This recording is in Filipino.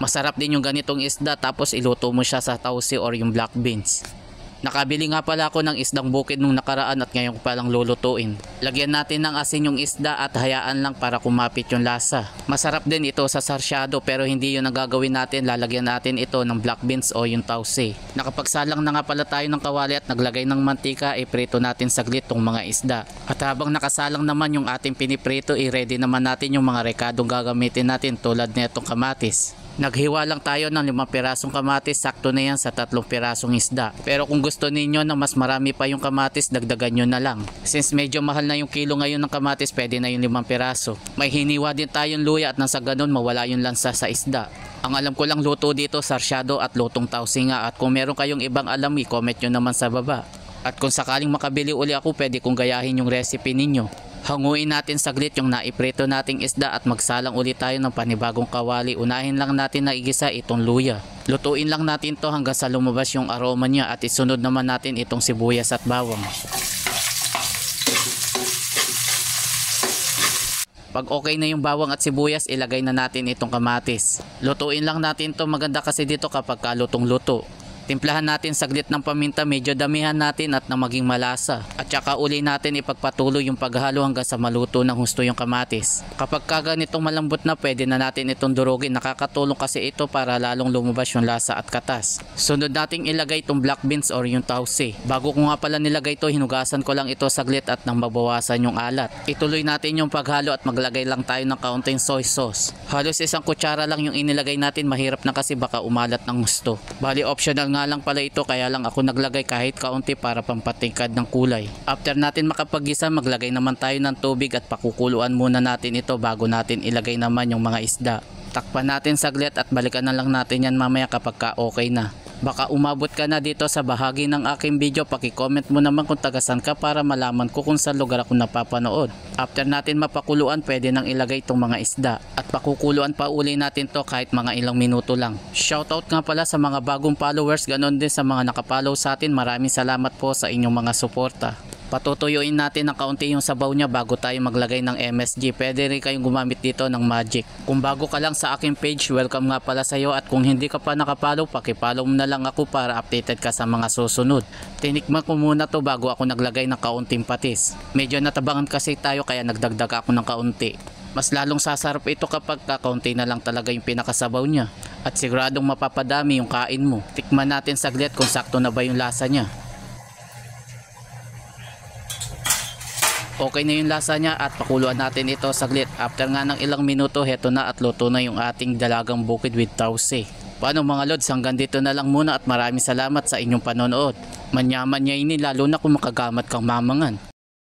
Masarap din yung ganitong isda tapos iluto mo siya sa tausi or yung black beans. Nakabili nga pala ako ng isdang bukid nung nakaraan at ngayon ko palang lulutuin. Lagyan natin ng asin yung isda at hayaan lang para kumapit yung lasa. Masarap din ito sa sarsyado pero hindi yun ang gagawin natin. Lalagyan natin ito ng black beans o yung tausi. Nakapagsalang na nga pala tayo ng kawali at naglagay ng mantika, iprito natin saglit tong mga isda. At habang nakasalang naman yung ating piniprito, i-ready naman natin yung mga rekadong gagamitin natin tulad nitong kamatis. Naghiwa lang tayo ng 5 pirasong kamatis, sakto na yan sa 3 pirasong isda. Pero kung gusto ninyo na mas marami pa yung kamatis, dagdagan nyo na lang. Since medyo mahal na yung kilo ngayon ng kamatis, pwede na yung 5 piraso. May hiniwa din tayong luya at nang sa ganun mawala yung lansa sa isda. Ang alam ko lang luto dito, sarsyado at lutong tausi nga. At kung meron kayong ibang alam, i-comment nyo naman sa baba. At kung sakaling makabili uli ako, pwede kong gayahin yung recipe ninyo. Hanguin natin saglit yung naiprito nating isda at magsalang ulit tayo ng panibagong kawali. Unahin lang natin na igisa itong luya. Lutuin lang natin to hanggang sa lumabas yung aroma niya at isunod naman natin itong sibuyas at bawang. Pag okay na yung bawang at sibuyas, ilagay na natin itong kamatis. Lutuin lang natin to, maganda kasi dito kapag kalutong-luto. Timplahan natin saglit ng paminta, medyo damihan natin at na maging malasa. At saka uli natin ipagpatuloy yung paghalo hanggang sa maluto ng husto yung kamatis. Kapag kaganitong malambot na, pwede na natin itong durugin. Nakakatulong kasi ito para lalong lumabas yung lasa at katas. Sunod nating ilagay itong black beans or yung tausi. Bago ko nga pala nilagay ito, hinugasan ko lang ito saglit at nang mabawasan yung alat. Ituloy natin yung paghalo at maglagay lang tayo ng kaunting soy sauce. Halos 1 kutsara lang yung inilagay natin, mahirap na kasi baka umalat ng husto. Bali optional nga lang pala ito, kaya lang ako naglagay kahit kaunti para pampatingkad ng kulay. After natin makapaggisa, maglagay naman tayo ng tubig at pakukuluan muna natin ito bago natin ilagay naman yung mga isda. Takpan natin saglit at balikan na lang natin yan mamaya kapag okay na. Baka umabot ka na dito sa bahagi ng aking video, paki-comment mo naman kung tagasan ka para malaman ko kung saan lugar ako napapanood. After natin mapakuluan, pwede nang ilagay itong mga isda at pakukuluan pa uli natin to kahit mga ilang minuto lang. Shoutout nga pala sa mga bagong followers, ganon din sa mga nakapollow sa atin. Maraming salamat po sa inyong mga suporta. Patutuyuin natin ng kaunti yung sabaw niya bago tayo maglagay ng MSG. Pwede rin kayong gumamit dito ng magic. Kung bago ka lang sa aking page, welcome nga pala sa iyo. At kung hindi ka pa nakapollow, paki-follow mo na lang ako para updated ka sa mga susunod. Tinikman ko muna to bago ako naglagay ng kaunting patis. Medyo natabangan kasi tayo kaya nagdagdag ako ng kaunti. Mas lalong sasarap ito kapag kakaunti na lang talaga yung pinakasabaw niya. At siguradong mapapadami yung kain mo. Tikman natin saglit kung sakto na ba yung lasa niya. Okay na yung lasa niya at pakuluan natin ito saglit. After nga ng ilang minuto, heto na at luto na yung ating dalagang bukid with tausi. Paano mga lods, hanggang dito na lang muna at maraming salamat sa inyong panonood. Manyaman niya ini lalo na kung makagamat kang mamangan.